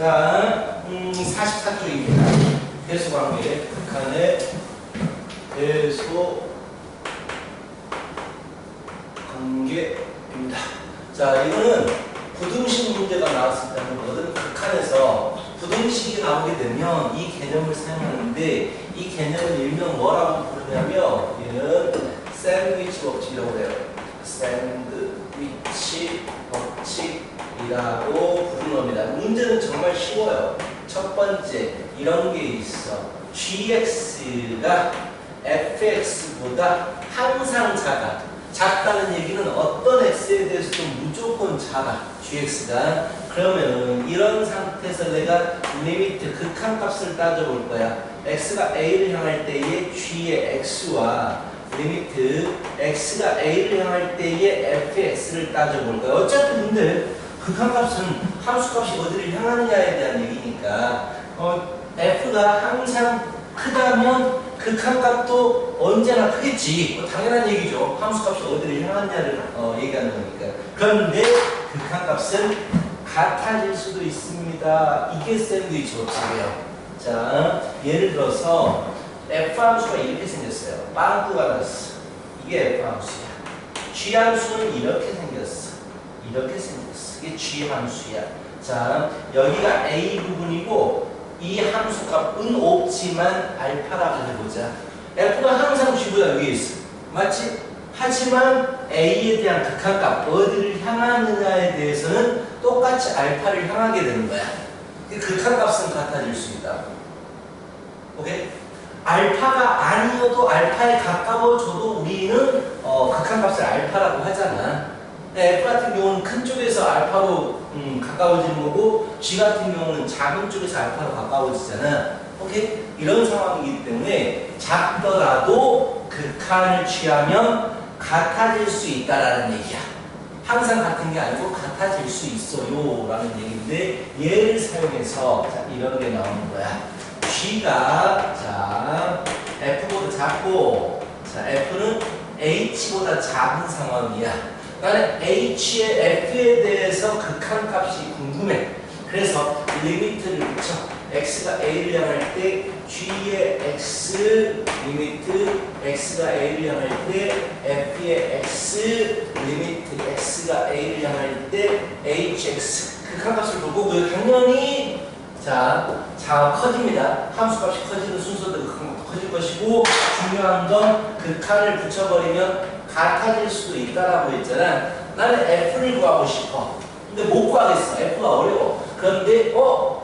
자, 44쪽입니다. 배수 관계, 극한의 배수 관계입니다. 자, 이거는 부등식 문제가 나왔을 때는 거거든. 극한에서 부등식이 나오게 되면 이 개념을 사용하는데 이 개념을 일명 뭐라고 부르냐면 얘는 샌드위치 법칙이라고 해요. 샌드위치 법칙이라고 부르는 겁니다. 문제는 정말 쉬워요. 첫 번째 이런 게 있어. gx가 fx보다 항상 작다는 얘기는 어떤 x에 대해서도 무조건 작아. gx가. 그러면 이런 상태에서 내가 리미트 극한값을 따져볼 거야. x가 a를 향할 때의 g의 x와 리미트 x가 a를 향할 때의 fx를 따져볼 거야. 어차피 근데 극한값은 함수값이 어디를 향하느냐에 대한 얘기니까 f가 항상 크다면 극한값도 언제나 크겠지. 당연한 얘기죠. 함수값이 어디를 향하느냐를 얘기하는 거니까. 그런데 극한값은 같아질 수도 있습니다. 이게 샌드위치 법칙이에요. 자, 예를 들어서 F함수가 이렇게 생겼어요. 빵꾸가 났어. 이게 F함수야. G함수는 이렇게 생겼어. 이렇게 생겼어. 이게 G함수야. 자, 여기가 A 부분이고 이 함수값은 없지만 알파라고 해보자. F가 항상 G보다 위에 있어. 맞지? 하지만 A에 대한 극한값, 어디를 향하느냐에 대해서는 똑같이 알파를 향하게 되는 거야. 극한값은 같아질 수 있다. 오케이? 알파가 아니어도 알파에 가까워져도 우리는 극한값을 알파라고 하잖아. F 같은 경우는 큰 쪽에서 알파로 가까워지는 거고 G 같은 경우는 작은 쪽에서 알파로 가까워지잖아. 오케이? 이런 상황이기 때문에 작더라도 극한을 취하면 같아질 수 있다라는 얘기야. 항상 같은 게 아니고 같아질 수 있어요 라는 얘기인데 얘를 사용해서 자, 이런 게 나오는 거야. G가 자 F보다 작고 자 F는 H보다 작은 상황이야. 나는 H의 F에 대해서 극한값이 궁금해. 그래서 리미트를 붙여. X가 A를 향할 때 G의 X 리미트 X가 A를 향할 때 F의 X 리미트 X가 A를 향할 때 HX 극한값을 보고 당연히 자 커집니다. 함수값이 커지는 순서대로 극한값도 커질 것이고 중요한 건 극한을 붙여버리면 같아질 수도 있다라고 했잖아. 나는 F를 구하고 싶어. 근데 못 구하겠어. F가 어려워. 그런데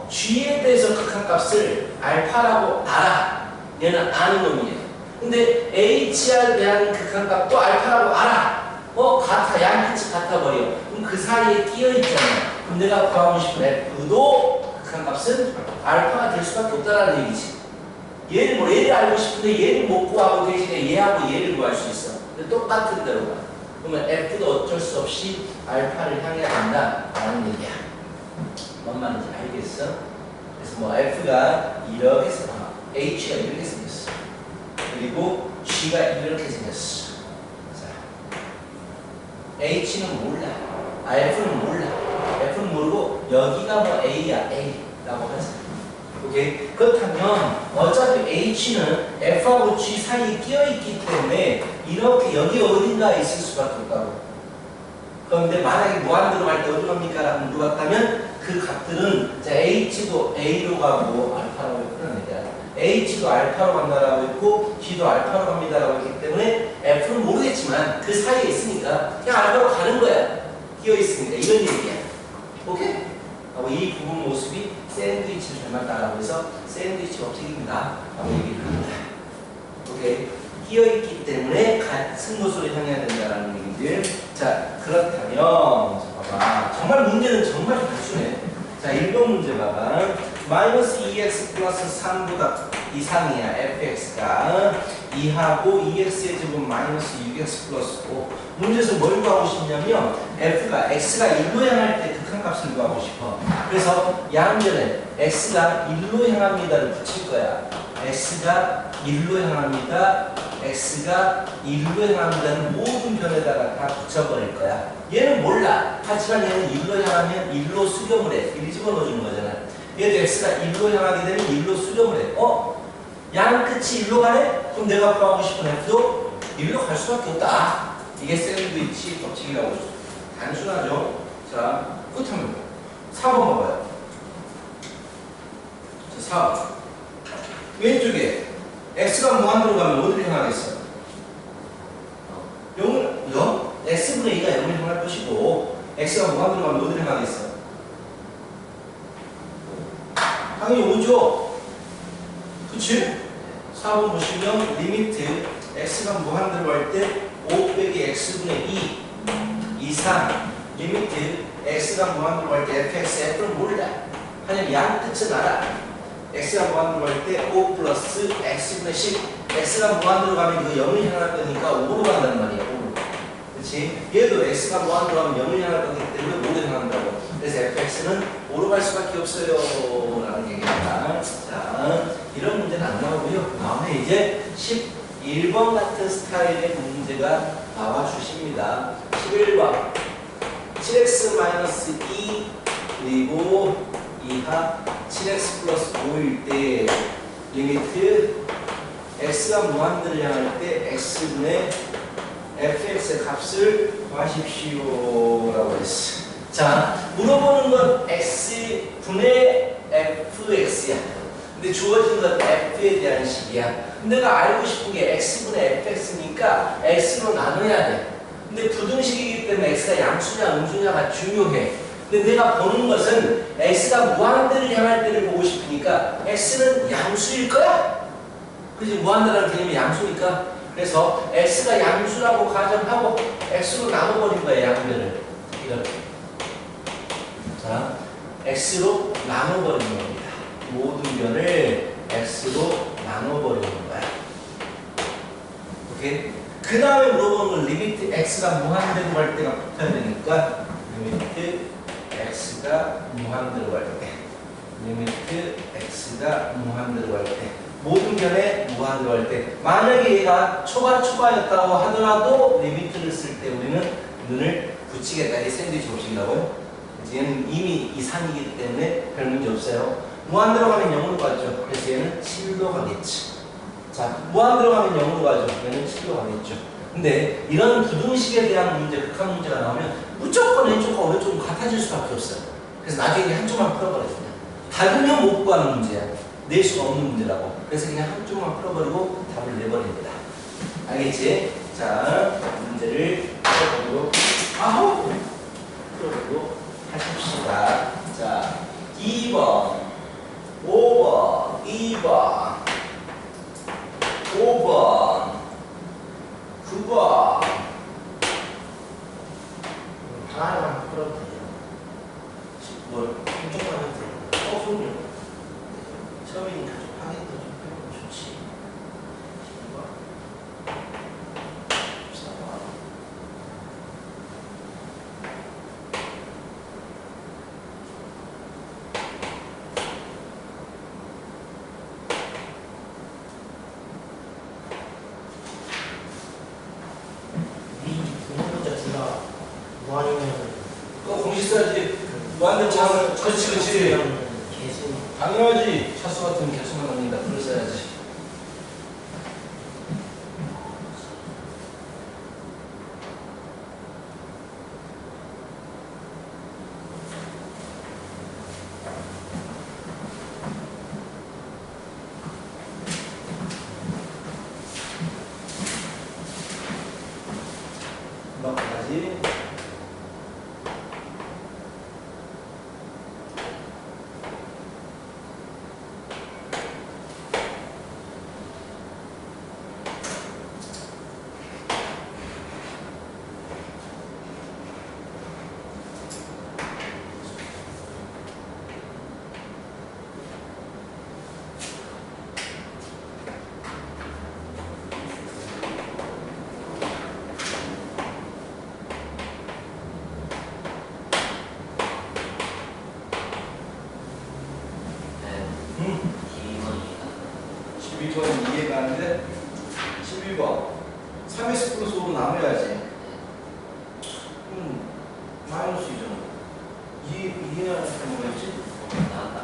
G에 대해서 극한값을 알파라고 알아. 얘는 아는 놈이에요. 근데 H에 대한 극한값도 알파라고 알아. 같아. 양끝이 같아버려. 그럼 그 사이에 끼어있잖아. 그럼 내가 구하고 싶은 F도 극한값은 알파가 될 수밖에 없다는 얘기지. 얘를 알고 싶은데 얘를 못 구하고 대신에 얘하고 얘를 구할 수 있어. 근데 똑같은 대로 가. 그러면 F도 어쩔 수 없이 알파를 향해야 한다라는 얘기야. 뭔 말인지 알겠어? 그래서 F가 이렇게 생겼어. H가 이렇게 생겼어. 그리고 G가 이렇게 생겼어. 자, H는 몰라. F는 몰라. F는 모르고 여기가 A야. A라고 하자. 오케이? 그렇다면 어차피 H는 F하고 G 사이에 끼어있기 때문에 이렇게 여기 어딘가에 있을 수밖에 없다고. 그런데 만약에 무한대로 갈 때 어디 갑니까? 라고 물어봤다면 그 값들은 H도 A로 가고 알파라고 했구나. H도 알파로 간다라고 했고 G도 알파로 갑니다라고 했기 때문에 F는 모르겠지만 그 사이에 있으니까 그냥 알파로 가는 거야. 끼어있으니까 이런 얘기야. 오케이? 하고 이 부분 모습이 샌드위치를 닮았다라고 해서 샌드위치 법칙입니다. 라고 얘기를 합니다. 오케이? 끼어있기 때문에 같은 곳으로 향해야 된다라는 얘기들. 자, 그렇다면 자, 봐봐. 정말 문제는 정말 단순해. 자, 1번 문제 봐봐. 마이너스 2x 플러스 3보다 이상이야. fx가 2하고 2x의 제곱 마이너스 6x 플러스 5. 문제에서 뭘 구하고 싶냐면 f가 x가 1로 향할 때 극한값을 구하고 싶어. 그래서 양변에 x가 1로 향합니다를 붙일 거야. x가 1로 향합니다. x가 1로 향합니다는 모든 변에다가 다 붙여버릴 거야. 얘는 몰라. 하지만 얘는 1로 향하면 1로 수렴을 해. 1 집어넣어주는 거잖아. 얘도 x가 1로 향하게 되면 1로 수렴을 해. 양 끝이 1로 가네? 그럼 내가 구하고 싶은 f도 1로 갈 수밖에 없다. 이게 샌드위치 법칙이라고 하죠. 단순하죠. 자, 끝하면 4번 봐봐요. 자, 4번. 왼쪽에 x가 무한대로 가면 어디를 향하겠어? 0? x분의 2가 0을 향할 것이고 x가 무한대로 가면 어디를 향하겠어? 당연히 5죠? 그치? 4번 보시면 리미트 x가 무한대로 갈 때 5 빼기 x분의 2 이상 리미트 x가 무한대로 갈 때 fx, f는 몰라. 하냐면 양 끝은 알아. x가 무한대로 갈 때 5 플러스 x분의 10 x가 무한대로 가면 이거 0을 향할 거니까 5로 간다는 말이야. 5로. 그치? 얘도 x가 무한대로 가면 0을 향할 거기 때문에 5로 향한다고. 그래서 fx는 5로 갈 수밖에 없어요 라는 얘기입니다. 자, 이런 문제는 안 나오고요. 다음에 이제 11번 같은 스타일의 문제가 나와 주십니다. 11번 7x-2 그리고 이하 7x 플러스 5일 때 리미트 x가 무한대를 향할 때 x분의 fx의 값을 구하십시오 라고 했어. 자, 물어보는 건 x분의 fx야. 근데 주어진 건 f에 대한 식이야. 내가 알고 싶은 게 x분의 fx니까 x로 나눠야 돼. 근데 부등식이기 때문에 x가 양수냐 음수냐가 중요해. 근데 내가 보는 것은 x가 무한대를 향할 때를 보고 싶으니까 x는 양수일 거야? 그지? 무한대라는 개념이 양수니까. 그래서 x가 양수라고 가정하고 x로 나눠버린 거야, 양변을. 이렇게. 자, x로 나눠버리는 겁니다. 모든 변을 x로 나눠버리는 거야. 오케이? 그 다음에 물어보는 건 리미트 x가 무한대로 갈 때가 붙어야 되니까 리미트 x가 무한대로 갈 때, 리미트 x가 무한대로 갈 때, 모든 변에 무한대로 갈 때, 만약에 얘가 초과였다고 하더라도 리미트를 쓸 때 우리는 눈을 붙이겠다. 이 샌드위치 법칙이라고요. 얘는 이미 이산이기 때문에 별 문제 없어요. 무한대로 가면 0으로 가죠. 그래서 얘는 7로 가겠지. 자, 무한대로 가면 0으로 가죠. 얘는 7로 가겠죠. 근데 이런 부등식에 대한 문제, 극한 문제가 나오면 무조건 왼쪽과 오른쪽은 같아질 수밖에 없어요. 그래서 나중에 한쪽만 풀어버려요. 답이면 못 구하는 문제야. 낼 수가 없는 문제라고. 그래서 그냥 한쪽만 풀어버리고 답을 내버립니다. 알겠지? 자, 문제를 풀어보도록 하십시다. 자, 2번, 5번, 2번, 5번, 9번. 하나만 풀어도 돼요. 뭘, 한쪽만 해도 돼요. 그럼요. 처음이니까 좀 확인도 좀 해보면 좋지. 12번, 14번. 공식 써야지. 무한대 차수. 그렇지. 당연하지. 차수 같으면 개수만 넣는다. 그걸 써야지. 막 가지. 이거는 이해가 안 돼? 12번 3x 플러스 5로 나눠야지. 마이너스 2잖아. 이해하는 게 뭐였지? 나왔다.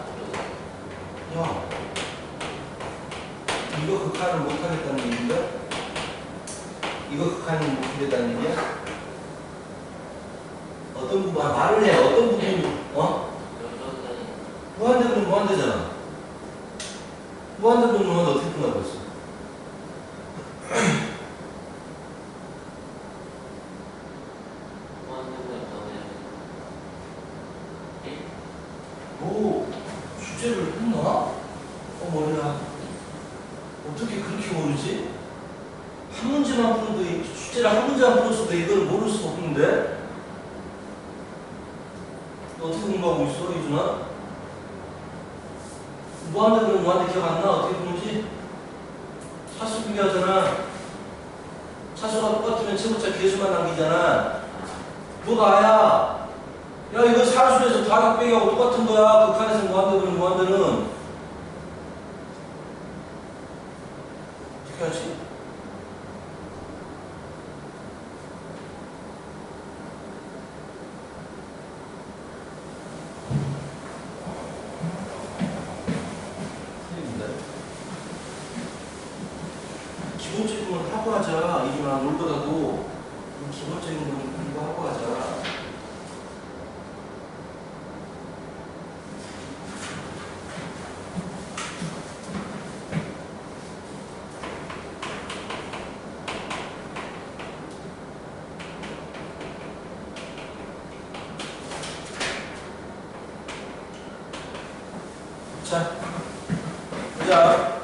극한을 못하겠다는 얘기인가? 이거 극한을 못하겠다는 얘기야? 어떤 부분, 말을 해. 어떤 부분이, 무한대분은 무한대잖아. 무한대분은 어떻게 끝나고 있어? 오, 주제를 했나? 머리야. 어떻게 그렇게 모르지? 한 문제만 풀어도, 주제를 한 문제만 풀었어도 이걸 모를 수 없는데? 너 어떻게 공부하고 있어, 이준아? 무한대분은 무한대 기억 안 나? 어떻게 보는지? 차수 비교하잖아. 차수가 똑같으면 최고차 개수만 남기잖아. 뭐가 아야? 야, 이거 사수에서 다각 빼기하고 똑같은 거야. 극한에서 무한대분은 무한대는. 어떻게 하지? 기본적인 건 하고 하자. 이준아, 놀보다도 기본적인 건 이거 하고 하자. 자,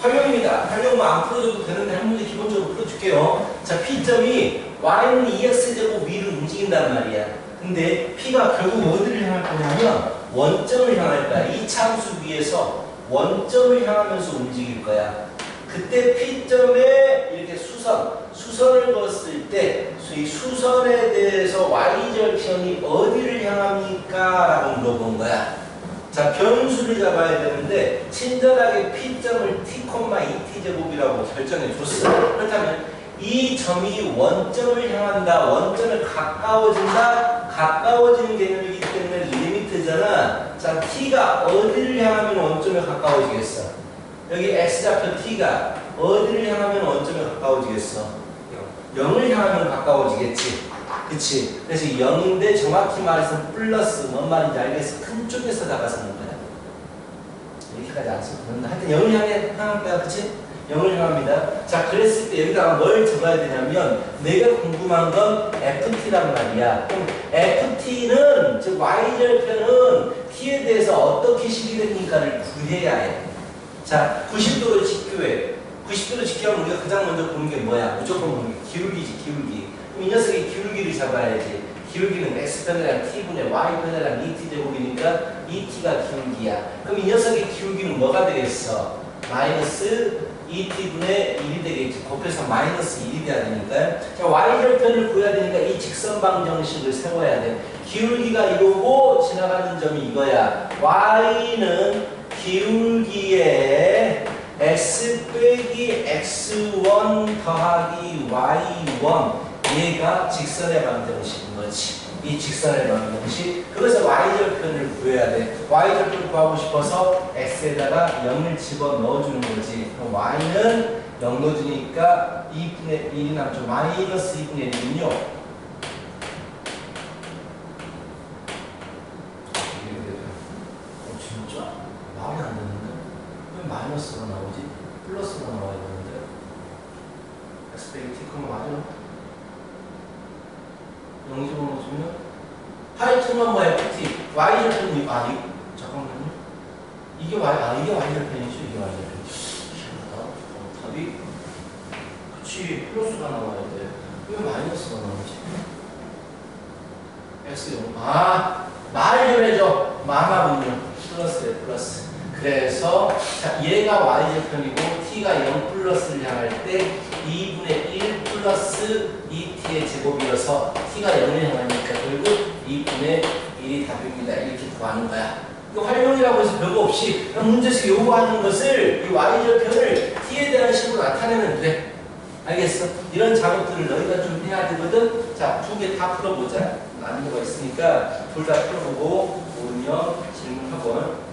활용입니다. 활용은 안 풀어줘도 되는데 한 문제 기본적으로 풀어줄게요. 자, P점이 Y는 2X제곱 V를 움직인단 말이야. 근데 P가 결국 어디를 향할 거냐면 원점을 향할 거야. 이 참수 위에서 원점을 향하면서 움직일 거야. 그때 P점에 이렇게 수선을 그었을 때 이 수선에 대해서 Y절편이 어디를 향합니까? 라고 물어본 거야. 자, 변수를 잡아야 되는데 친절하게 P점을 T,2T제곱이라고 설정해 줬어. 그렇다면 이 점이 원점을 향한다. 원점에 가까워진다. 가까워지는 개념이기 때문에 리미트잖아. 자, T가 어디를 향하면 원점에 가까워지겠어? 여기 X좌표 T가 어디를 향하면 원점에 가까워지겠어? 0을 향하면 가까워지겠지. 그치? 그래서 0인데 정확히 말해서 플러스 뭔 말인지 알겠어? 큰 쪽에서다가 쓰는 거야. 이렇게까지 안 써도 되는데 하여튼 0을 향할 거야. 그치? 0을 향합니다. 자, 그랬을 때 여기다가 뭘 적어야 되냐면 내가 궁금한 건 FT란 말이야. 그럼 FT는 즉 Y절편은 T에 대해서 어떻게 식이되니까를 구해야 해. 자, 90도로 직교해. 90도로 직교하면 우리가 가장 먼저 보는 게 뭐야? 무조건 보는 게 기울기지, 기울기. 그럼 이 녀석의 기울기를 잡아야지. 기울기는 X편이랑 T분의 Y편이랑 2T제곱이니까 2T가 기울기야. 그럼 이 녀석의 기울기는 뭐가 되겠어? 마이너스 2T분의 1이 되겠지. 곱해서 마이너스 1이 돼야 되니까. 자, Y절편을 구해야 되니까 이 직선방정식을 세워야 돼. 기울기가 이거고 지나가는 점이 이거야. Y는 기울기에 X 빼기 X1 더하기 Y1 얘가 직선의 방정식인 거지. 이 직선의 방정식. 그래서 Y절편을 구해야 돼. Y절편 구하고 싶어서 X에다가 0을 집어 넣어주는 거지. 그럼 Y는 0 넣어주니까 2분의 1이 남죠. 마이너스 2분의 1이군요. 진짜? 말이 안 되는데? 왜 마이너스가 나오지? 플러스가 나와야 되는데? X 빼기 T 그럼 맞아? 0 집어넣어주면 하이트는 뭐 FT Y절편이 잠깐만요. 이게 Y절편이죠. 이게 Y절편이죠. 답이 그치 플러스가 나와야 돼. 왜 마이너스가 나오지? X0 말 좀 해줘. 마마군요. 플러스래 플러스. 그래서 자, 얘가 Y절편이고 T가 0 플러스를 향할 때 2분의 1 플러스 2T의 제곱이어서 T가 0을 향하니까 결국 2분의 1이 답입니다. 이렇게 구하는 거야. 이 활용이라고 해서 별거 없이 문제에서 요구하는 것을 이 Y절편을 T에 대한 식으로 나타내면 돼. 알겠어? 이런 작업들을 너희가 좀 해야 되거든. 자, 두 개 다 풀어보자. 난이도가 있으니까 둘 다 풀어보고 모르면 질문 한번.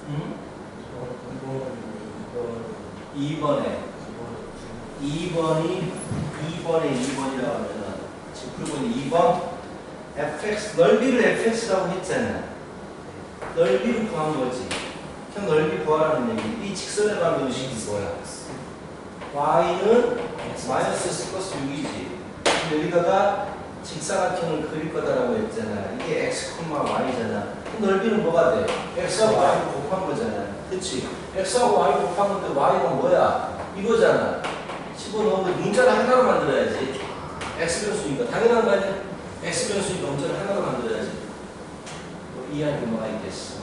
응? 2번이라고 하면은 지금 풀고 있는 2번 fx 넓이를 fx라고 했잖아. 넓이를 구한 거지. 그냥 넓이 구하라는 얘기. 이 직선에 관한 의식이 뭐야? y는 마이너스 x 플러스 6이지. 여기다가 직사각형을 그릴 거다라고 했잖아. 이게 x, y잖아. 넓이는 뭐가 돼? x하고 y를 곱한 거잖아. 그치? x하고 y를 곱한 건데 y는 뭐야? 이거잖아. 집어넣은 거 문자를 하나로 만들어야지. x 변수니까 당연한 거 아니야? x 변수니까 문자를 하나로 만들어야지. 뭐 이해할 게 뭐가 있겠어?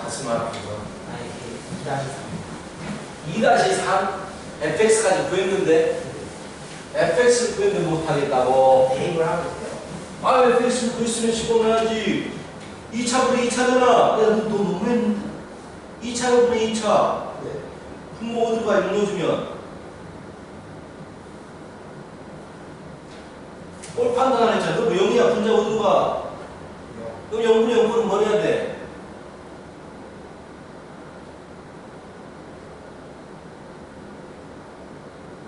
가슴 아프죠. 2-3 fx까지 구했는데 fx를 구했는데 못하겠다고. 대입을 하고 있어요. 아 fx를 구했으면 집어넣어야지. 2차분의 2차잖아. 야 너 너무했는데 2차분의 2차 네. 분모 어디가 넣어주면 꼴 판단 안 했잖아. 너 뭐 0이야 분자 어디가? 그럼 0분의 0분은 뭐 해야 돼?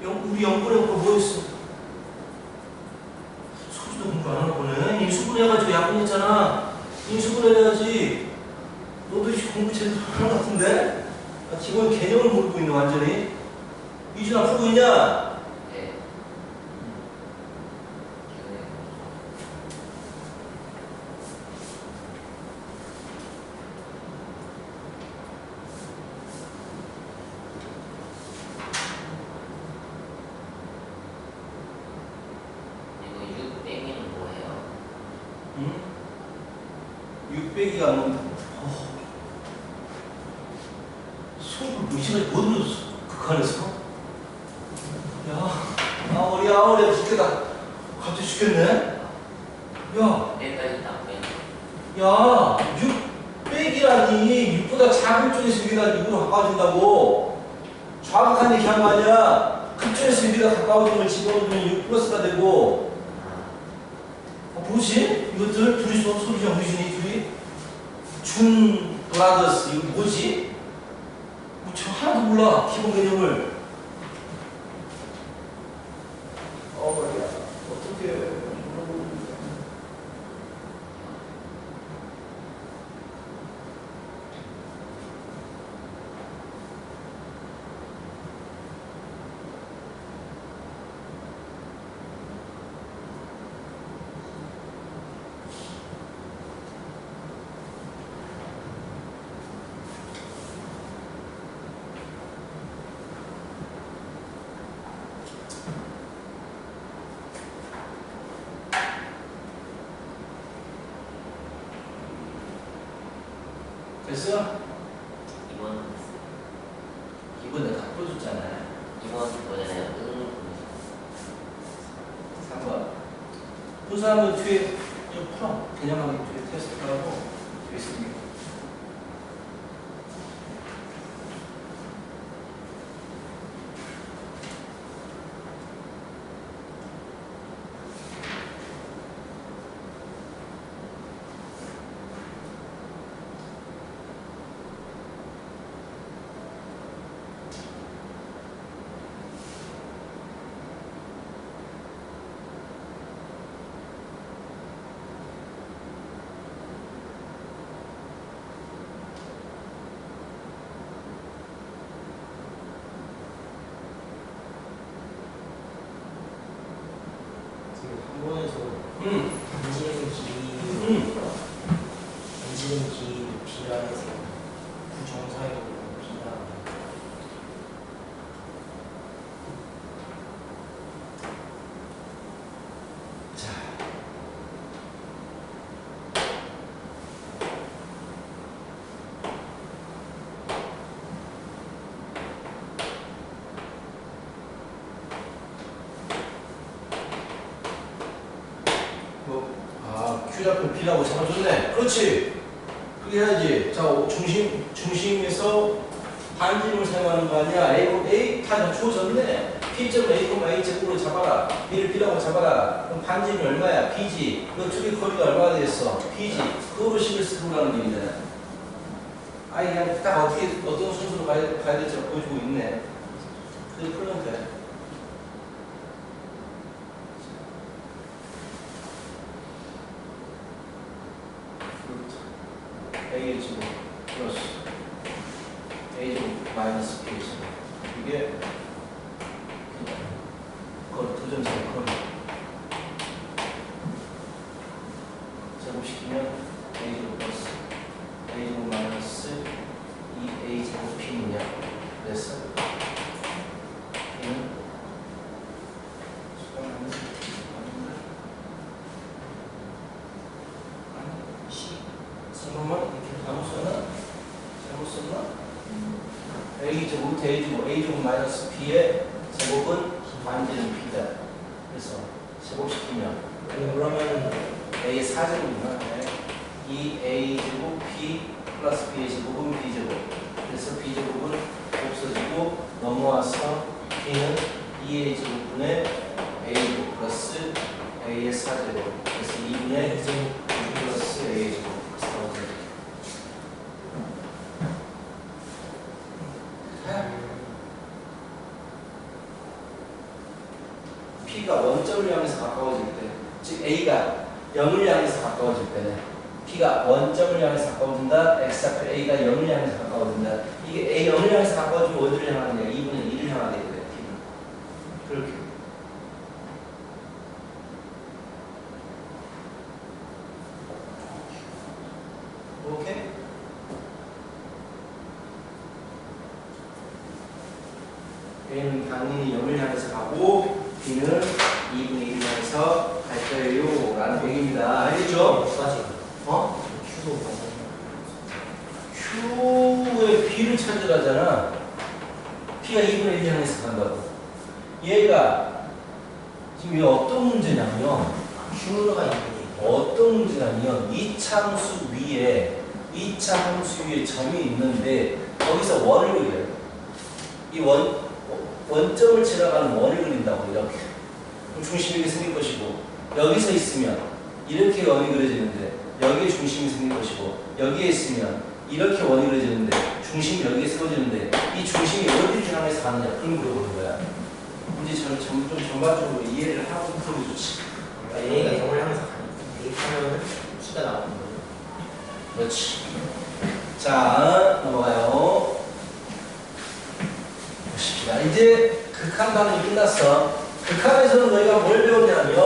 우리 0분의 0분 뭐 했어? 소주도 공부 안 하나 보네. 인수분해해가지고 약분했잖아. 인수분해해야지. 너도 공부 제대로 하는 것 같은데? 기본 개념을 모르고 있네 완전히. 이준아 풀고 있냐? 네. 이거 6 빼기는 뭐예요? 응? 600이가 뭐 수업을 무시하지 못 들었어. 극한에서. 야, 아우리 죽겠다. 갑자기 죽겠네. 야, 빼까지 다 빼. 야, 600이라니 6보다 작은 쪽에서 여기다 6으로 가까워진다고. 정확한 얘기 한 거 아니야. 큰 쪽에서 여기다 가까워지면 집어넣으면 6 플러스가 되고. 뭐지? 이것들 둘이서 소리장 무신이 둘이 준 브라더스 이거 뭐지? 저 하나도 몰라 기본 개념을. 머리야. 어떻게 됐어? 이번 내가 다 풀어줬잖아. 그거잖아요. 3번 분사하면 뒤에 좀 풀어. 개념하기 뒤에 테스트하고 뒤에 쓰기. 이번에서 반지름 길이 반지름 길이 B라 해서 부정사역으로 B가 자, Q 잡고 B라고 잡아줬네. 그렇지. 그렇게 해야지. 자, 중심에서 반지름을 사용하는 거 아니야. A 다 주어졌네. P점 A, A 제곱으로 잡아라. B를 B라고 잡아라. 그럼 반지름이 얼마야? B지. 그 두 개 거리가 얼마나 되겠어? B지. 그거로 식을 쓰고 가는 얘기잖아. 아니, 그냥 딱 어떤 순서로 가야 될지 보여주고 있네. 그래서 풀면 돼. A의 제곱 플러스 A 제곱 마이너스 B 제곱 이게 두점 사이 거리 제곱시키면 A 제곱 플러스 A 제곱 마이너스 2A 제곱 P느냐 그래서 P는 잠깐만 잘못 썼나? A 제곱 A 제곱 A 제곱 마이너스 B의 제곱은 반지름 B다. 그래서 제곱시키면 그러면 A의 4제곱이나 2A 제곱 B 플러스 B의 제곱은 B 제곱. 그래서 B 제곱은 없어지고 넘어와서 B는 2A 제곱분의 A 제곱 플러스 A의 4제곱. 그래서 2분의 2제곱 플러스 A 제곱. P가 원점을 향해서 가까워질 때, 즉 A가 0을 향해서 가까워질 때는 P가 원점을 향해서 가까워진다. X좌표 A가 0을 향해서 가까워진다. 이게 A 0을 향해서 가까워지면 어디를 향하느냐? 2분의 1을 향하게 돼. P는 그렇게. 오케이? A는 당연히 0을 향해서 가고 B는 2분의 1을 향해서 갈 거예요 라는 얘기입니다. 알겠죠? 까지 어? Q도 Q의 B를 찾으라잖아. P가 2분의 1을 향해서 간다고. 얘가 지금 이게 어떤 문제냐면 Q가 있는 어떤 문제냐면 이차함수 위에 점이 있는데 거기서 원을 그려요. 이 원점을 지나가는 원을 그린다고 이렇게. 그럼 중심이 이렇게 생길 것이고 여기서 있으면 이렇게 원이 그려지는데 여기에 중심이 생길 것이고 여기에 있으면 이렇게 원이 그려지는데 중심이 여기에 세워지는데 이 중심이 어디를 향해서 가느냐 그걸 물어보는 거야. 이제 저는 좀 전반적으로 이해를 하고 풀면 좋지. 그러니까 A가 0을 향해서 가니까 대입하면 Q가 나오는 거예요. 그렇지. 자, 넘어가요. 보십시다. 이제 극한 반응이 끝났어. 극한에서는 너희가 뭘 배웠냐면,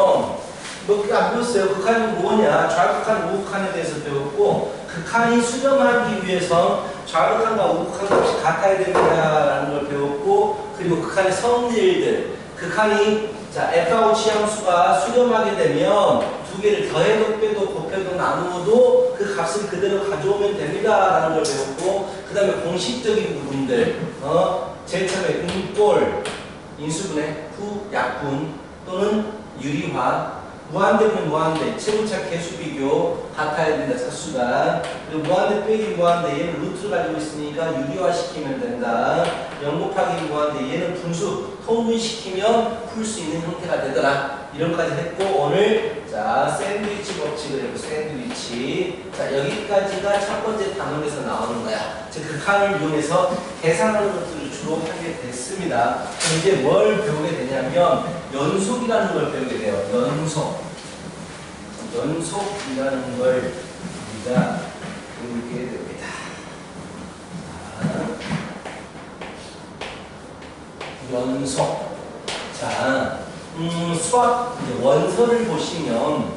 뭐, 안 배웠어요. 극한이 뭐냐? 좌극한, 우극한에 대해서 배웠고, 극한이 수렴하기 위해서 좌극한과 우극한 값이 같아야 됩니다라는 걸 배웠고, 그리고 극한의 성질들. 극한이, 자, F하고 G함수가 수렴하게 되면, 두 개를 더해도 빼도 곱해도 나누어도 그 값을 그대로 가져오면 됩니다라는 걸 배웠고, 그 다음에 공식적인 부분들, 제일 처음에 분꼴, 인수분해, 후, 약분 또는 유리화, 무한대분의 무한대, 최고차 개수 비교 같아야 된다 차수가. 그리고 무한대 빼기 무한대, 얘는 루트를 가지고 있으니까 유리화 시키면 된다. 0 곱하기 무한대, 얘는 분수 통분시키면 풀 수 있는 형태가 되더라. 이런까지 했고 오늘 자 샌드위치 법칙을 해보 샌드위치. 자 여기까지가 첫 번째 단원에서 나오는 거야. 즉 극한을 이용해서 계산하는 것들을 주로 하게 됐습니다. 그럼 이제 뭘 배우게 되냐면 연속이라는 걸 배우게 돼요. 연속이라는 걸 우리가 배우게 됩니다. 자, 연속. 자, 수학 이제 원서를 보시면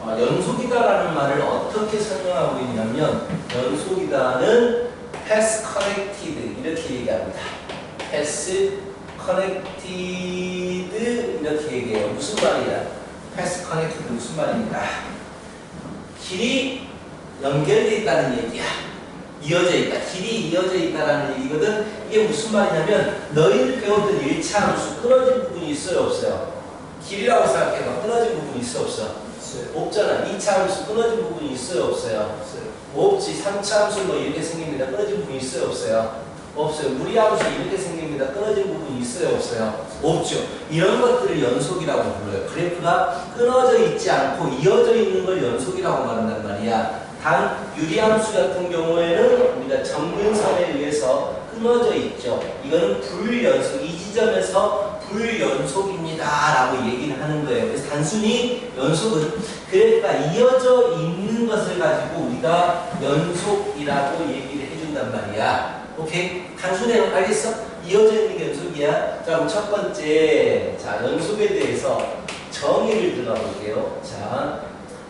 연속이다라는 말을 어떻게 설명하고 있냐면 연속이다는 pass connected 이렇게 얘기합니다. pass connected 이렇게 얘기해요. 무슨 말이야? pass connected 무슨 말입니까? 길이 연결되어 있다는 얘기야. 이어져 있다. 길이 이어져 있다라는 얘기거든. 이게 무슨 말이냐면 너희들 배웠던 1차 함수 끊어진 부분이 있어요 없어요? 길이라고 생각해봐. 끊어진 부분이 있어 없어? 없잖아. 2차 함수 끊어진 부분이 있어요 없어요? 없지. 3차 함수 뭐 이렇게 생깁니다. 끊어진 부분이 있어요 없어요? 없어요. 무리 함수 이렇게 생깁니다. 끊어진 부분이 있어요 없어요? 없죠. 이런 것들을 연속이라고 불러요. 그래프가 끊어져 있지 않고 이어져 있는 걸 연속이라고 말한단 말이야. 단 유리함수 같은 경우에는 우리가 점근선에 의해서 끊어져 있죠. 이거는 불연속, 이 지점에서 불연속입니다 라고 얘기를 하는 거예요. 그래서 단순히 연속은 그래프가 이어져 있는 것을 가지고 우리가 연속이라고 얘기를 해준단 말이야. 오케이? 단순히 알겠어? 이어져 있는 게 연속이야. 자, 그럼 첫 번째, 자, 연속에 대해서 정의를 들어가 볼게요. 자,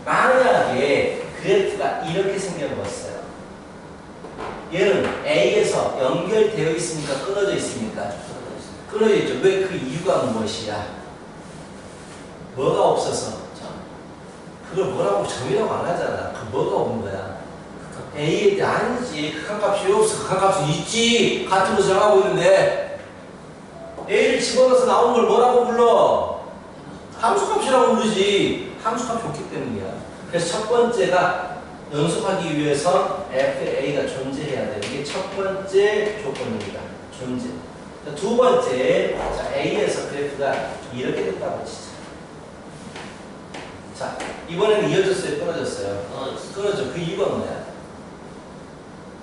만약에 그래프가 이렇게 생겨봤어요. 얘는 A에서 연결되어 있으니까 끊어져 있습니까? 끊어져 있죠. 왜? 그 이유가 무엇이야? 뭐가 없어서? 그걸 뭐라고 점이라고 안 하잖아. 그 뭐가 없는 거야? A에 대해 아니지. 극한값이 왜 없어? 극한값이 있지. 같은 거 정하고 있는데 A를 집어넣어서 나온 걸 뭐라고 불러? 함수값이라고 부르지. 함수값이 없기 때문이야. 그래서 첫 번째가 연속하기 위해서 FA가 존재해야 돼요. 이게 첫 번째 조건입니다. 존재. 자, 두 번째, 자, A에서 그래프가 이렇게 됐다고 치자. 자, 이번에는 이어졌어요? 끊어졌어요? 끊어져. 그 이유가 뭐야?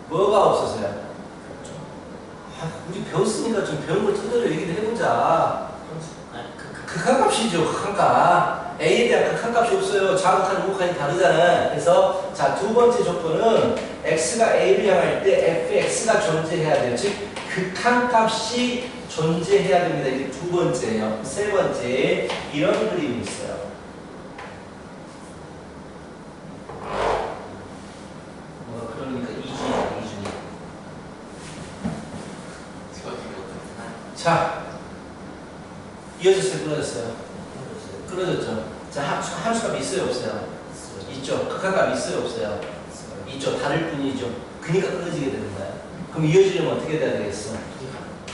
뭐가 없어서요? 우리 배웠으니까 좀 배운 걸 토대로 얘기를 해보자. 극한값이죠, 극한값. A에 대한 극한값이 없어요. 자극한 우극한이 다르잖아. 그래서 자, 두 번째 조건은 X가 A를 향할 때 FX가 존재해야 돼요. 즉 극한값이 존재해야 됩니다. 이게 두 번째예요. 세 번째, 이런 그림이 있어요. 그러니까 이준이야. 자, 이어졌어요, 끊어졌어요? 끊어졌죠. 자, 함수값이 있어요, 없어요? 있죠. 극한값이 있어요, 없어요? 있죠. 다를 뿐이죠. 그러니까 끊어지게 되는 거야. 그럼 이어지려면 어떻게 돼야 되겠어?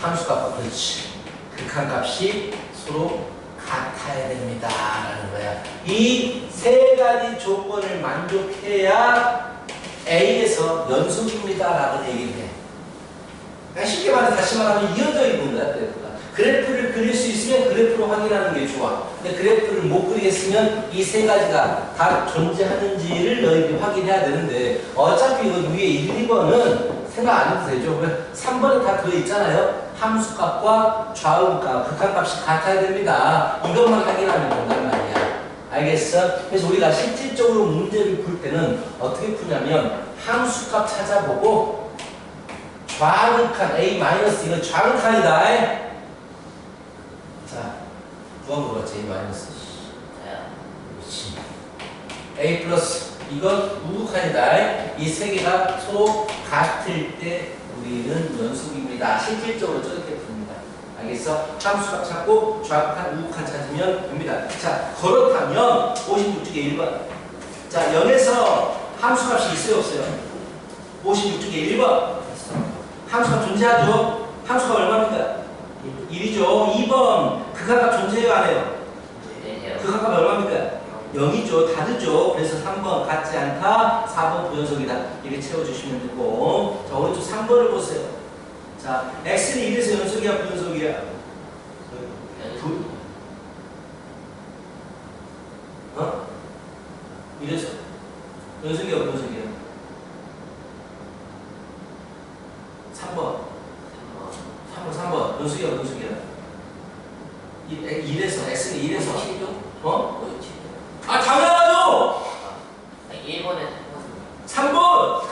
함수값과 그렇지. 극한값이 서로 같아야 됩니다. 라는 거야. 이 세 가지 조건을 만족해야 A에서 연속입니다. 라고 얘기를 해. 그러니까 쉽게 말해서 다시 말하면 이어져 있는 거야, 그래프가. 그래프를 그릴 수 있으면 그래프로 확인하는 게 좋아. 근데 그래프를 못 그리겠으면 이 세 가지가 다 존재하는지를 너희들이 확인해야 되는데 어차피 이거 위에 1, 2번은 생각 안 해도 되죠. 왜? 3번에 다 들어있잖아요. 함수값과 좌우값, 극한값이 같아야 됩니다. 이것만 확인하면 된단 말이야. 알겠어? 그래서 우리가 실질적으로 문제를 풀 때는 어떻게 푸냐면 함수값 찾아보고 좌극한 A- 이건 좌극한이다. 자, 누가 물어봤지? A-. 그렇지. A 플러스 이건 우극한이다. 이 세 개가 서로 같을 때 우리는 연속입니다. 실질적으로 저렇게 풉니다. 알겠어? 함수값 찾고 좌극한, 우극한 찾으면 됩니다. 자, 그렇다면 56쪽에 1번. 자, 0에서 함수값이 있어요, 없어요? 56쪽에 1번. 함수값 존재하죠? 함수값 얼마입니까? 1이죠. 2번. 극한값 존재해요, 안 해요? 극한값 얼마입니까? 0이죠. 다르죠. 그래서 3번 같지 않다. 4번 부연속이다. 이렇게 채워주시면 되고. 자, 오른쪽 3번을 보세요. 자, X는 1에서 연속이야, 부연속이야? 어? 1에서 연속이야, 부연속이야? 3번. 3번. 연속이야, 부연속이야? 1에서, X는 1에서. 어? 아, 당연하죠! 1번에 3번!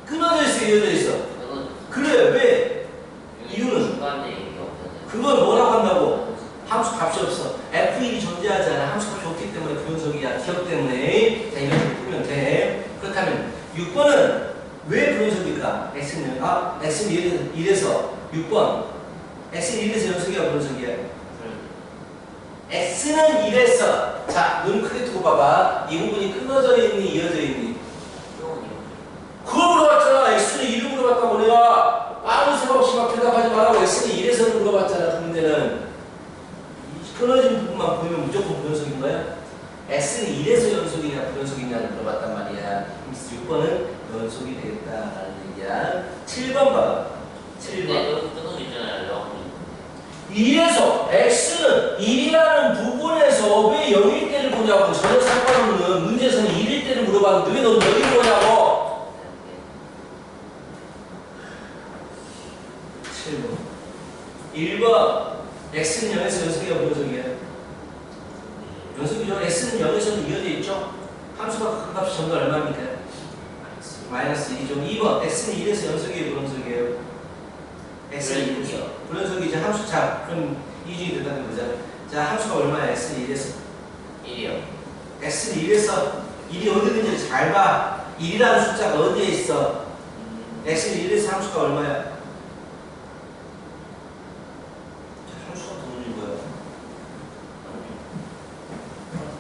끊어져 있어, 이어져 있어? 그래, 왜? 이유는? 중간에 얘기가 없잖아요. 그건 없어. F1이 존재하잖아. 함수값이 없기 때문에 불연속이야. 기억 때문에. 자, 이런 식으로 풀면 돼. 그렇다면 6번은 왜 불연속일까? X는 X는 1에서 6번 X는 1에서 연속이야 불연속이야? X는 1에서 자, 눈 크게 뜨고 봐봐. 이 부분이 끊어져 있니 이어져 있니? 그걸 물어봤잖아. X는 1을 물어봤다고 내가 아무 생각 없이 막 대답하지 말라고 X는 1에서 물어봤잖아. 그 문제는 끊어진 부분만 보이면 무조건 불연속인 거야? X는 1에서 연속이냐 불연속이냐를 물어봤단 말이야. 그래서 6번은 연속이 되겠다라는 얘기야. 7번 봐. 7번. 여기 끊어져 있잖아요. 1에서 X는 1이라는 부분에서 왜 0일 때를 보냐고. 전혀 상관없는 문제에서는 1일 때를 물어봤는데 왜 너는 0일 보냐고. 7번. 1번. X는 0에서 연속이야 불연속이야? 연속이죠. X는 0에서는 이어져 있죠. 함수가 그 값이 전부 다 얼마입니까? 마이너스 1이죠. 2번. X는 1에서 연속이에요 불연속이에요? X는 1이죠. 불연속이죠. 함수. 자, 그럼 이중이 대답해 보자. 자, 함수가 얼마야? X는 1에서 1이요. X는 1에서 1이 어디 있는지 잘 봐. 1이라는 숫자가 어디에 있어? X는 1에서 함수가 얼마야?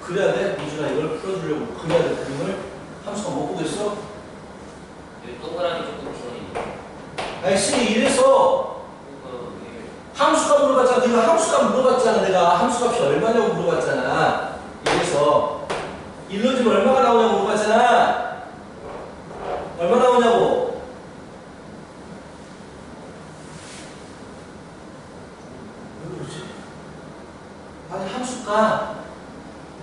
그래야 돼? 민준아 이걸 풀어주려고 그래야 돼 그림을 함수가 못 보겠어? 여기 동그라미 조금 기울이네. X는 1에서 함수값 물어봤잖아. 네가 함수값 물어봤잖아. 내가 함수값이 얼마냐고 물어봤잖아. 1에서 1로 주면 얼마가 나오냐고 물어봤잖아. 얼마 나오냐고. 왜 그러지? 아니 함수값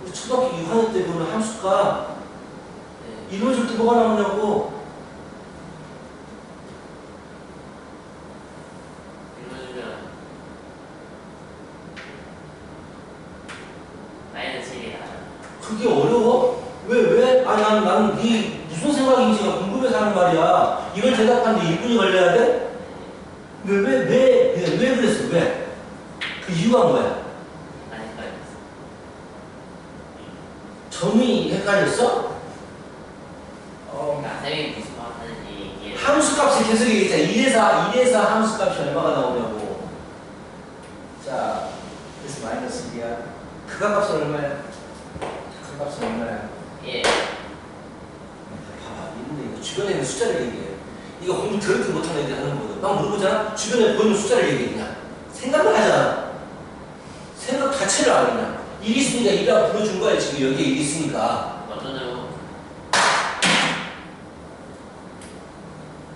우리 초등학교 6학년 때 보는 함수값 이루어질 때 뭐가 나오냐고. 이루어지면 마이너스 1이 나와요. 그게 어려워? 왜? 아니 나는 네 무슨 생각인지가 궁금해서 하는 말이야. 이걸 대답하는데 1분이 걸려야 돼? 왜 그랬어? 왜? 그 이유가 뭐야? 점이 헷갈렸어? 쌤이 무슨 말 하는지 이해. 함수값을 계속 얘기했잖아. 1에서 함수값이 얼마가 나오냐고. 자, 그래서 마이너스 1이야. 극한값은 얼마야? 극한값은 얼마야? 예. 봐봐, 있는데 이거 주변에 있는 숫자를 얘기해. 이거 공부 더럽게 못하는 애들 하는 거거든. 막 물어보잖아? 주변에 보이는 숫자를 얘기해, 그냥. 생각을 하잖아. 생각 자체를 안 해, 그냥. 1이 있으니까 1이라고 불러준 거야, 지금 여기에 1이 있으니까. 맞잖아요.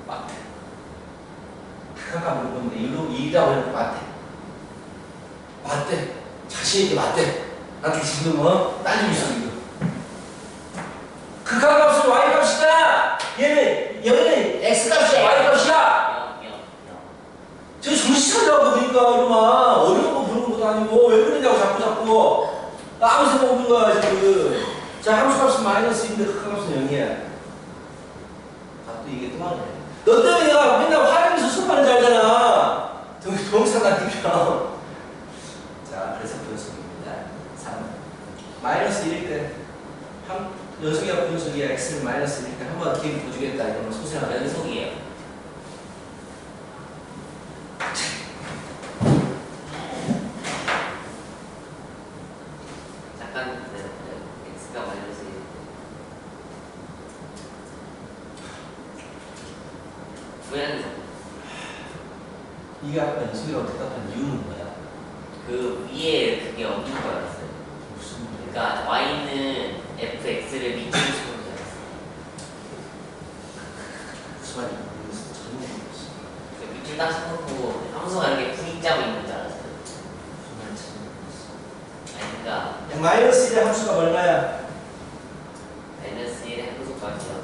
맞대. 극한값 물어보는데 1이라고 해놓고 맞대. 맞대. 자신있게 맞대. 나한테 지금 따지고 있어, 이거. 극한값은 y값이다. 얘는 x값이야, y값이야. 저 정신차려 그러니까 이놈아. 어려운 거 부르는 것도 아니고 왜 그러냐고 자꾸 나 아무 생각 없는 거야 지금. 자, 함수값은 마이너스인데 극한값은 0이야. 아, 또 이게 또 하네. 너 때문에 내가 맨날 화면에서 수업하는 줄 알잖아. 동영상이니까. 자, 그래서 분석입니다. 3. 마이너스 1일 때 연속이야 분석이야 x는 마이너스 1일 때 한 번 기회 더 주겠다. 이러면 소생하면 연속이에요. 잠깐 x가 마이너스 1. 왜 안 돼? 이게 아까 연속이라고 대답한 이유는 뭐야? 그 위에 그게 없는 거였어요. 무슨 말이야? 그러니까 y는 fx를 밑으로 시키는 거였어요. 무슨 말인지 모르겠어. 전혀 모르겠어. 그 밑줄 딱 쳐놓고 함수가 이렇게 V자고 있는 줄 알았어요. 무슨 말인지 전혀 모르겠어. 아니 그러니까 마이너스 1의 함수가 얼마야? 마이너스 1의 함수값이요.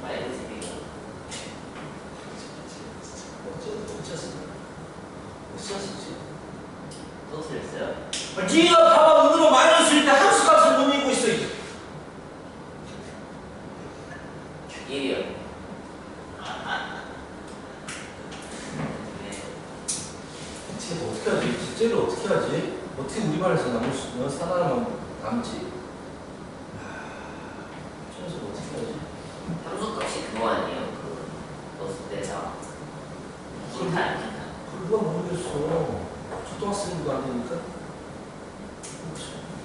마이너스 1이요. 어쩌지? 또 틀렸어요? 네가 봐봐 눈으로 마이너스 1때 함수값을 못 읽고 있어. 1이요. 쟤 어떻게 하지? 쟤를 어떻게 하지? 어떻게 우리말에서 남을 수 있는 하나만 남지. 천수 어떻게 하지? 함수값이 그거 아니에요? 그 넣었을 때 자. 기타. 그거 모르겠어. 초등학생도 안 되니까.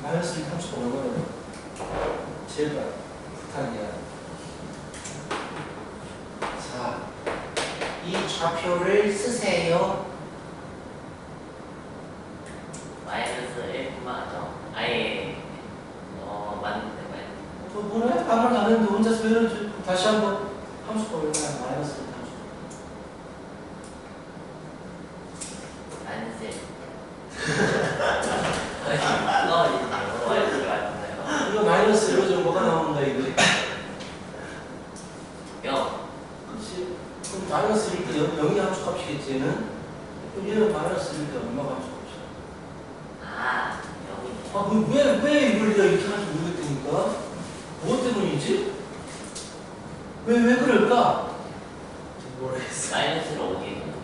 마이너스 1 함수가 얼마나 제발 부탁이야. 자, 이 좌표를 쓰세요. 마이너스 1,죠. 아예 맞는데 뭐래? 아무 말도 안 했는데 혼자서 왜 이러지? 다시 한번 함수가 얼마야? 마이너스 1 함수. 마이너스 1. 마이너스 맞나요? 이거 마이너스 1로 좀 뭐가 나온다 이거? 0. 그렇지? 그럼 마이너스 1일 때 0이 함수값이겠지 얘는? 그럼 얘는 마이너스 1일 때 얼마가 함수값이야? 아, 0이. 왜 이걸 내가 이렇게 하는지 모르겠다니까? 무엇 때문이지? 왜 그럴까? 모르겠어. 마이너스를 어디에 넣어요?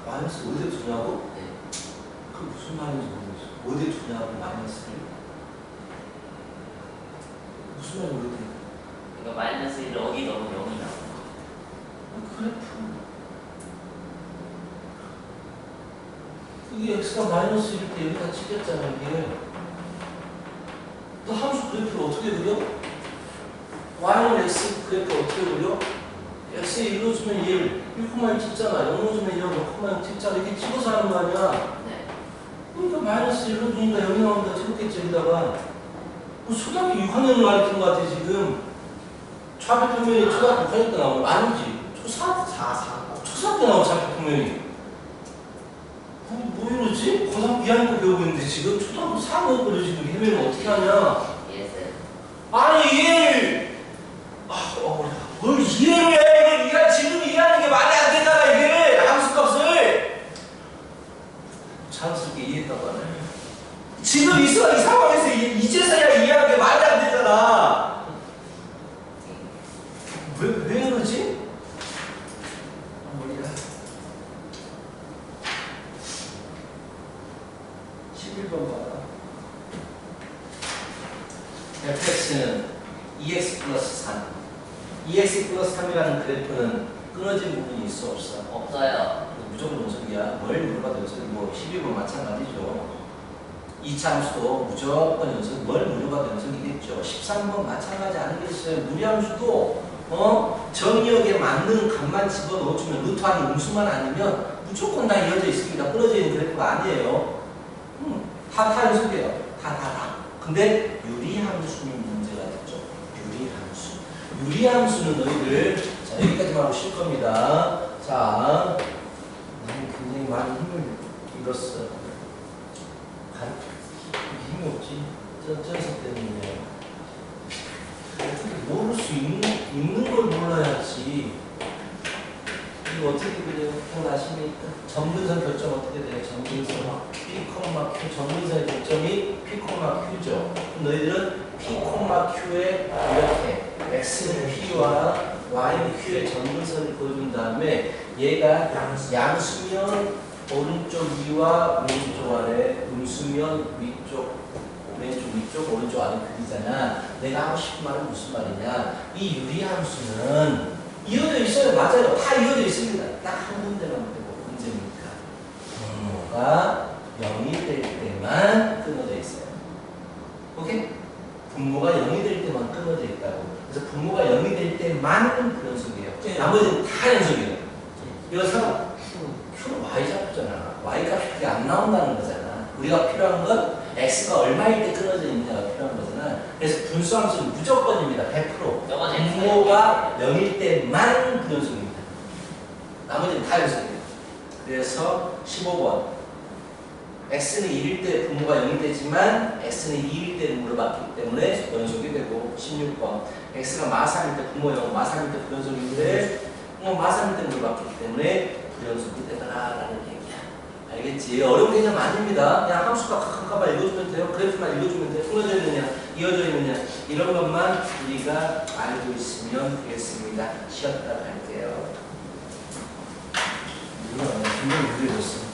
마이너스 5대 2냐고? 네. 그 무슨 말인지 모르겠어. 5대 2냐고 마이너스를? 무슨 말인지 모르겠네. 그러니까 마이너스 1을 어디 넣으면 0이 나와요. 그래프. 이게 x가 마이너스 1일 때 여기다 찍혔잖아 이게. 너 함수 그래프를 어떻게 그려? y는 x 그래프 어떻게 그려? x에 1로 주면 1, 1,1 찍잖아. 0로 주면 0, 0,1 찍잖아. 이렇게 찍어서 하는 거 아니야? 네. 그러니까 마이너스 1로 주니까 0이 나온다 찍었겠지 여기다가. 뭐 초등학교 6학년을 가르치는 거 같아 지금. 좌표 평면이 초등학교 6학년 때 나오는 거 아니지? 초등학교 나오는 좌표 평면이. 뭐 이러지? 고등학교 2학년 배우고 있는데 지금 초등학교 4학년 거를 지금 해면은 어떻게 하냐? 예스. 아니 이해를 뭘 이해를 해? 이거 지금 이해하는 게 말이 안 되잖아 이게 함수값을 자연스럽게 이해했다고 하네. 지금 이 상황에서 이제서야 이해하는 게 말이 안 되잖아. 왜 이러지? 머리가 11번 봐라. fx는 2x 플러스 3 2x 플러스 3이라는 그래프는 끊어진 부분이 있어 없어? 없어요. 무조건 연속이야. 뭘 물어봐도 연속이고 12번 마찬가지죠. 2차 함수도 무조건 연속, 뭘 물어봐도 연속이겠죠. 13번 마찬가지 아니겠어요. 무리함수도 정의역에 맞는 값만 집어넣어주면 루트 안에 음수만 아니면 무조건 다 이어져 있습니다. 끊어져 있는 그래프가 아니에요. 다 연속이에요. 다. 근데 유리함수는 문제가 됐죠. 유리함수는 너희들 자 여기까지만 하고 쉴 겁니다. 자 나는 굉장히 많은 힘을 잃었어. 힘이 없지. 전선 때문에. 어떻게 모를 수 있는 걸 몰라야지. 이거 어떻게 그래요? 기억나십니까? 점근선 결정 어떻게 돼요? 점근선 P, Q 점근선의 결정이 P, Q죠. 너희들은 P, Q에 이렇게 X는 P와 Y는 Q의 점근선을 그어준 다음에 얘가 양수면 오른쪽 위와 왼쪽 아래, 음수면 왼쪽 위쪽 오른쪽 아래 그리잖아. 내가 하고 싶은 말은 무슨 말이냐? 이 유리함수는 이어져 있어요. 맞아요. 다 이어져 있습니다. 딱 한 군데만 되고 문제입니까? 분모가 0이 될 때만 끊어져 있어요. 오케이? 분모가 0이 될 때만 끊어져 있다고. 그래서 분모가 0이 될 때만 불연속이에요. 네. 나머지는 다 연속이에요. 이어서 Q는 Y 잡잖아. Y 값이 그게 안 나온다는 거잖아. 우리가 필요한 건 X가 얼마일 때 끊어져 있느냐가 필요한 거잖아. 그래서 분수함수는 무조건입니다. 100%. 분모가 0일 때만 불연속입니다. 나머지는 다 연속이에요. 그래서 15번 X는 1일 때 분모가 0이 되지만 X는 2일 때를 물어봤기 때문에 연속이 되고 16번 X가 마3일 때 분모 0, 마3일 때 불연속인데 마3일 때 물어봤기 때문에 불연속이 되더라라는 얘기야. 알겠지? 어려운 개념 아닙니다. 그냥 함수가 각각만 읽어주면 돼요. 그래프만 읽어주면 돼요. 끊어져 있느냐, 이어져 있느냐 이런 것만 우리가 알고 있으면 되겠습니다. 쉬었다 갈게요. 이거 분명히 무리해졌어.